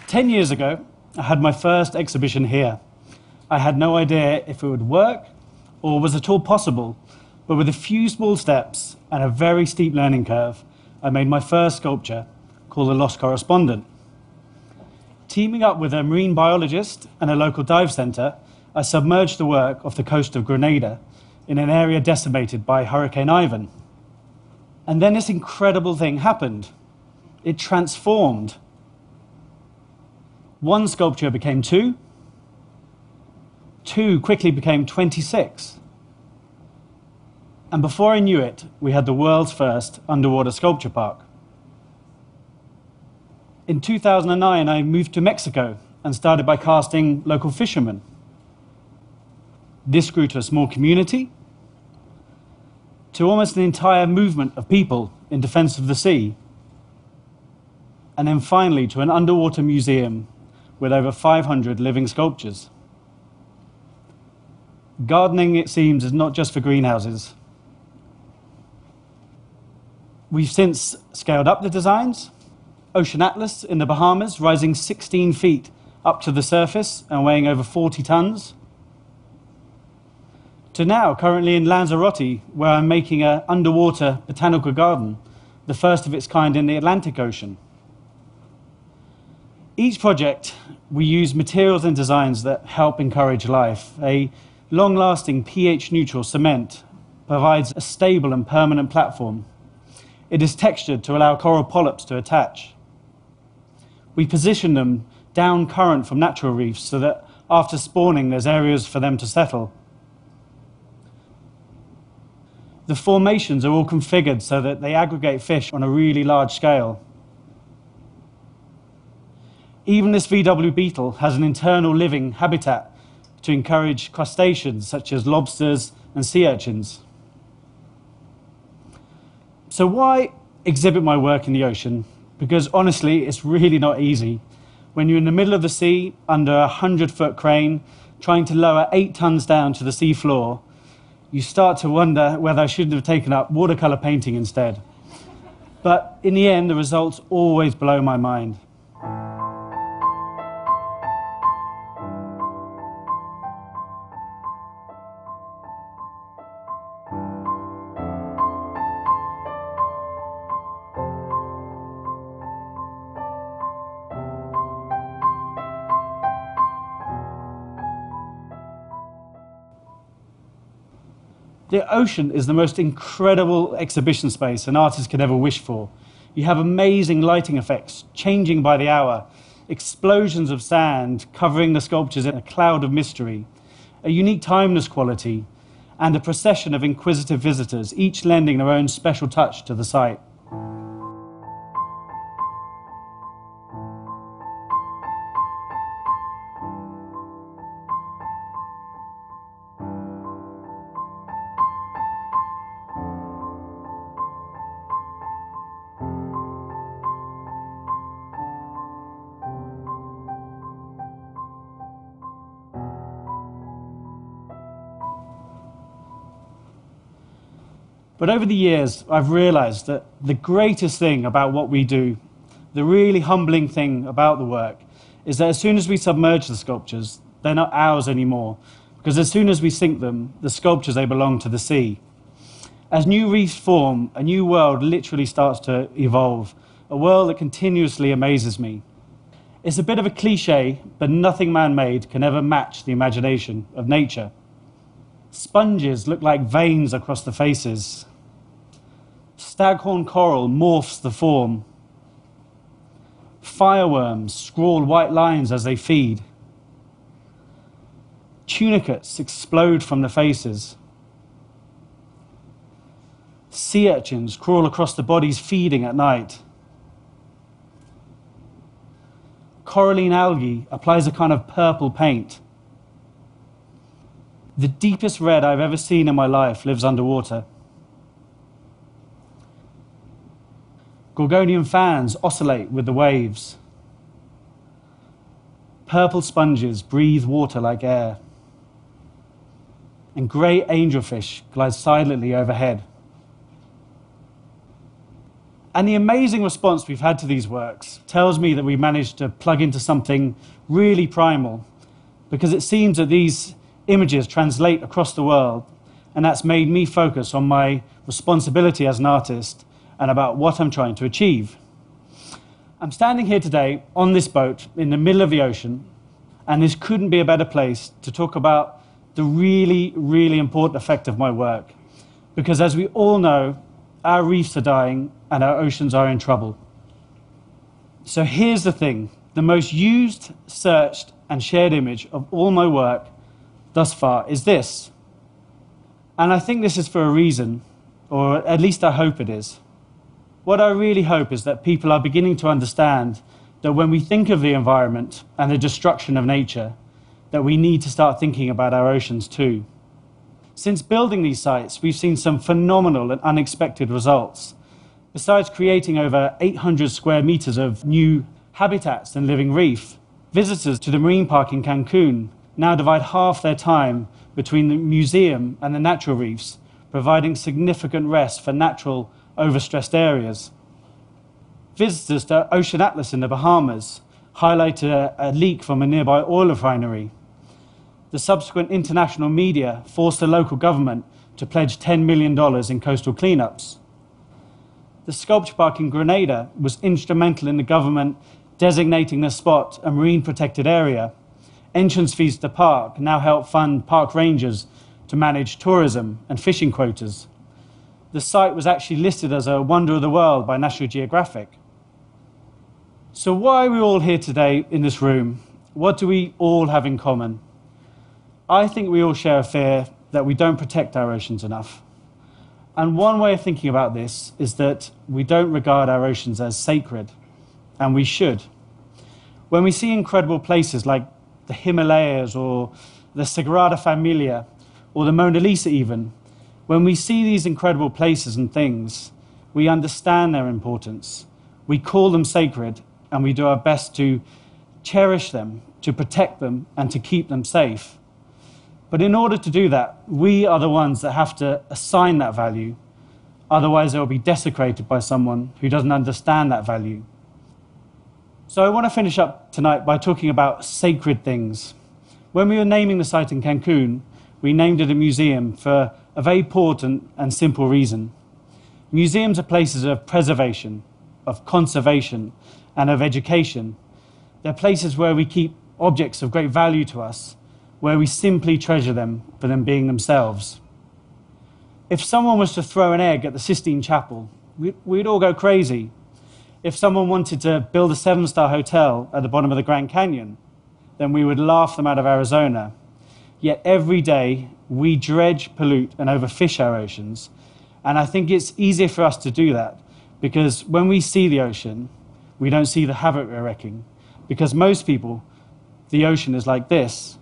10 years ago, I had my first exhibition here. I had no idea if it would work or was at all possible, but with a few small steps and a very steep learning curve, I made my first sculpture called The Lost Correspondent. Teaming up with a marine biologist and a local dive centre, I submerged the work off the coast of Grenada in an area decimated by Hurricane Ivan. And then this incredible thing happened. It transformed. One sculpture became two quickly became 26. And before I knew it, we had the world's first underwater sculpture park. In 2009, I moved to Mexico and started by casting local fishermen. This grew to a small community, to almost an entire movement of people in defense of the sea, and then finally to an underwater museum with over 500 living sculptures. Gardening, it seems, is not just for greenhouses. We've since scaled up the designs. Ocean Atlas in the Bahamas, rising 16 feet up to the surface and weighing over 40 tons. To now, currently in Lanzarote, where I'm making an underwater botanical garden, the first of its kind in the Atlantic Ocean. Each project, we use materials and designs that help encourage life. A long-lasting pH-neutral cement provides a stable and permanent platform. It is textured to allow coral polyps to attach. We position them down current from natural reefs so that after spawning, there's areas for them to settle. The formations are all configured so that they aggregate fish on a really large scale. Even this VW beetle has an internal living habitat to encourage crustaceans such as lobsters and sea urchins. So why exhibit my work in the ocean? Because honestly, it's really not easy. When you're in the middle of the sea, under a 100-foot crane, trying to lower 8 tons down to the sea floor, you start to wonder whether I shouldn't have taken up watercolor painting instead. But in the end, the results always blow my mind. The ocean is the most incredible exhibition space an artist could ever wish for. You have amazing lighting effects, changing by the hour, explosions of sand covering the sculptures in a cloud of mystery, a unique timeless quality, and a procession of inquisitive visitors, each lending their own special touch to the site. But over the years, I've realized that the greatest thing about what we do, the really humbling thing about the work, is that as soon as we submerge the sculptures, they're not ours anymore, because as soon as we sink them, the sculptures, they belong to the sea. As new reefs form, a new world literally starts to evolve, a world that continuously amazes me. It's a bit of a cliche, but nothing man-made can ever match the imagination of nature. Sponges look like veins across the faces. Staghorn coral morphs the form. Fireworms scrawl white lines as they feed. Tunicates explode from the faces. Sea urchins crawl across the bodies feeding at night. Coralline algae applies a kind of purple paint. The deepest red I've ever seen in my life lives underwater. Gorgonian fans oscillate with the waves. Purple sponges breathe water like air. And grey angelfish glide silently overhead. And the amazing response we've had to these works tells me that we managed to plug into something really primal, because it seems that these images translate across the world, and that's made me focus on my responsibility as an artist and about what I'm trying to achieve. I'm standing here today on this boat in the middle of the ocean, and this couldn't be a better place to talk about the really, really important effect of my work, because as we all know, our reefs are dying and our oceans are in trouble. So here's the thing. The most used, searched, and shared image of all my work thus far is this. And I think this is for a reason, or at least I hope it is. What I really hope is that people are beginning to understand that when we think of the environment and the destruction of nature, that we need to start thinking about our oceans too. Since building these sites, we've seen some phenomenal and unexpected results. Besides creating over 800 square meters of new habitats and living reef, visitors to the marine park in Cancun now divide half their time between the museum and the natural reefs, providing significant rest for natural, overstressed areas. Visitors to Ocean Atlas in the Bahamas highlighted a leak from a nearby oil refinery. The subsequent international media forced the local government to pledge $10 million in coastal cleanups. The sculpture park in Grenada was instrumental in the government designating the spot a marine protected area. Entrance fees to the park now help fund park rangers to manage tourism and fishing quotas. The site was actually listed as a wonder of the world by National Geographic. So why are we all here today in this room? What do we all have in common? I think we all share a fear that we don't protect our oceans enough. And one way of thinking about this is that we don't regard our oceans as sacred, and we should. When we see incredible places like the Himalayas or the Sagrada Familia or the Mona Lisa even, when we see these incredible places and things, we understand their importance. We call them sacred, and we do our best to cherish them, to protect them, and to keep them safe. But in order to do that, we are the ones that have to assign that value. Otherwise, it will be desecrated by someone who doesn't understand that value. So I want to finish up tonight by talking about sacred things. When we were naming the site in Cancun, we named it a museum for a very important and simple reason. Museums are places of preservation, of conservation, and of education. They're places where we keep objects of great value to us, where we simply treasure them for them being themselves. If someone was to throw an egg at the Sistine Chapel, we'd all go crazy. If someone wanted to build a 7-star hotel at the bottom of the Grand Canyon, then we would laugh them out of Arizona. Yet every day, we dredge, pollute, and overfish our oceans. And I think it's easier for us to do that, because when we see the ocean, we don't see the havoc we're wrecking. Because most people, the ocean is like this.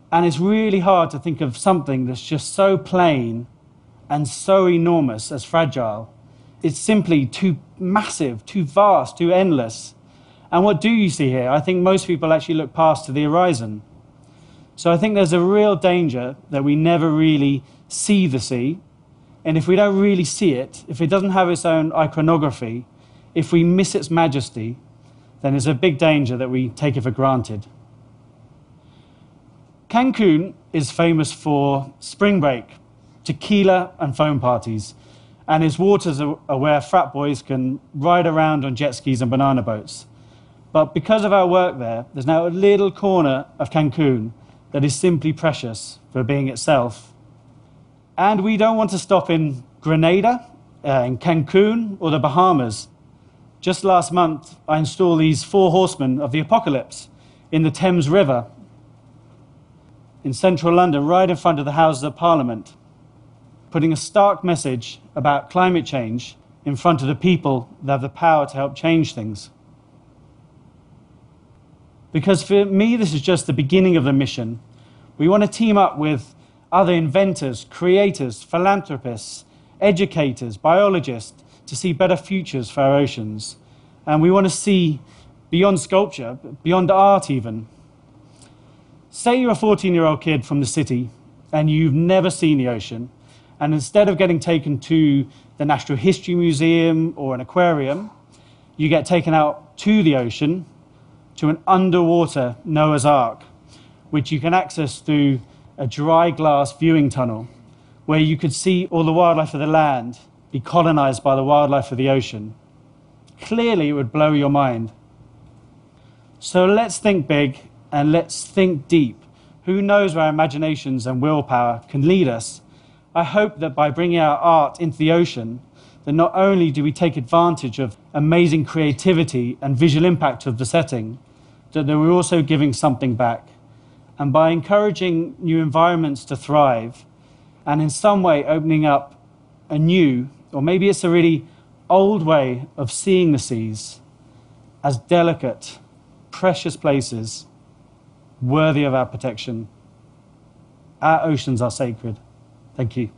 And it's really hard to think of something that's just so plain and so enormous as fragile. It's simply too massive, too vast, too endless. And what do you see here? I think most people actually look past to the horizon. So I think there's a real danger that we never really see the sea. And if we don't really see it, if it doesn't have its own iconography, if we miss its majesty, then there's a big danger that we take it for granted. Cancun is famous for spring break, tequila and foam parties, and its waters are where frat boys can ride around on jet skis and banana boats. But because of our work there, there's now a little corner of Cancun that is simply precious for being itself. And we don't want to stop in Grenada, in Cancun, or the Bahamas. Just last month, I installed these 4 horsemen of the apocalypse in the Thames River, in central London, right in front of the Houses of Parliament, putting a stark message about climate change in front of the people that have the power to help change things. Because for me, this is just the beginning of the mission. We want to team up with other inventors, creators, philanthropists, educators, biologists, to see better futures for our oceans. And we want to see beyond sculpture, beyond art even. Say you're a 14-year-old kid from the city and you've never seen the ocean, And instead of getting taken to the Natural History Museum or an aquarium, you get taken out to the ocean, to an underwater Noah's Ark, which you can access through a dry glass viewing tunnel, where you could see all the wildlife of the land be colonized by the wildlife of the ocean. Clearly, it would blow your mind. So let's think big and let's think deep. Who knows where our imaginations and willpower can lead us? I hope that by bringing our art into the ocean, that not only do we take advantage of amazing creativity and visual impact of the setting, that we're also giving something back. And by encouraging new environments to thrive, and in some way opening up a new, or maybe it's a really old way of seeing the seas as delicate, precious places worthy of our protection. Our oceans are sacred. Thank you.